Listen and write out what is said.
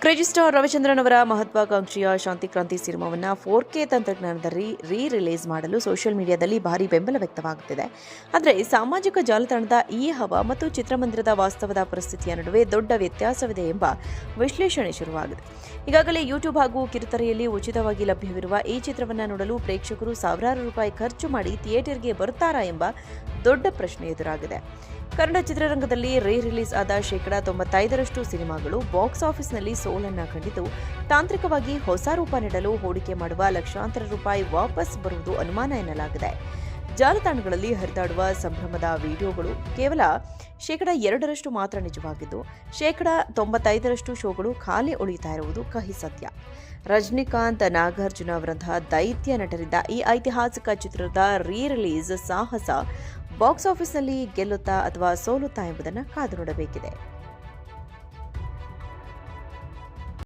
Crazy star Ravichandran ಅವರ ಮಹತ್ವಾಕಾಂಕ್ಷೆಯ ಶಾಂತಿಕ್ರಾಂತಿ ಸಿನಿಮಾವನ್ನು 4K ತಂತ್ರಜ್ಞಾನದಲ್ಲಿ ರಿಲೀಸ್ ಮಾಡಲು ಸೋಷಿಯಲ್ ಮೀಡಿಯಾದಲ್ಲಿ ಭಾರಿ ಬೆಂಬಲ ವ್ಯಕ್ತವಾಗುತ್ತಿದೆ. ಆದರೆ ಸಾಮಾಜಿಕ ಜಾಲತಾಣದ ಈ ಹವಾ ಮತ್ತು ಚಿತ್ರಮಂದಿರದ ವಾಸ್ತವದ ಪರಿಸ್ಥಿತಿಯ ನಡುವೆ ದೊಡ್ಡ ವ್ಯತ್ಯಾಸವಿದೆ ಎಂಬ ವಿಶ್ಲೇಷಣೆ ಶುರುವಾಗಿದೆ. ಈಗಾಗಲೇ ಯೂಟ್ಯೂಬ್ ಹಾಗೂ ಕಿರುತೆರೆಯಲ್ಲಿ ಉಚಿತವಾಗಿ ಲಭ್ಯವಿರುವ ಈ ಚಿತ್ರವನ್ನು ನೋಡಲು ಪ್ರೇಕ್ಷಕರು ಸಾವಿರಾರು ರೂಪಾಯಿ ಖರ್ಚು ಮಾಡಿ ಥಿಯೇಟರ್ಗೆ ಬರುತ್ತಾರಾ ಎಂಬ ದೊಡ್ಡ ಪ್ರಶ್ನೆ ಎದುರಾಗಿದೆ. ಕನ್ನಡ ಚಿತ್ರರಂಗದಲ್ಲಿ ರಿಲೀಸ್ ಆದ 95% ಸಿನಿಮಾಗಳು ಬಾಕ್ಸ್ ಆಫೀಸ್ನಲ್ಲಿ ಸೋಲನ್ನ ಕಂಡಿದ್ದು, ತಾಂತ್ರಿಕವಾಗಿ ಹೊಸ ರೂಪ ನೀಡಲು ಹೂಡಿಕೆ ಮಾಡುವ ಲಕ್ಷಾಂತರ ರೂಪಾಯಿ ವಾಪಸ್ ಬರುವುದು ಅನುಮಾನ ಎನ್ನಲಾಗಿದೆ. ಜಾಲತಾಣಗಳಲ್ಲಿ ಹರಿದಾಡುವ ಸಂಭ್ರಮದ ವಿಡಿಯೋಗಳು ಕೇವಲ 2% ಮಾತ್ರ ನಿಜವಾಗಿದ್ದು, 95% ಶೋಗಳು ಖಾಲಿ ಉಳಿಯುತ್ತಾ ಇರುವುದು ಕಹಿ ಸತ್ಯ. ರಜನಿಕಾಂತ್, ನಾಗಾರ್ಜುನ ಅವರಂತಹ ದೈತ್ಯ ನಟರಿದ್ದ ಈ ಐತಿಹಾಸಿಕ ಚಿತ್ರದ ರಿಲೀಸ್ ಸಾಹಸ ಬಾಕ್ಸ್ ಆಫೀಸ್ನಲ್ಲಿ ಗೆಲ್ಲುತ್ತಾ ಅಥವಾ ಸೋಲುತ್ತಾ ಎಂಬುದನ್ನು ಕಾದು ನೋಡಬೇಕಿದೆ.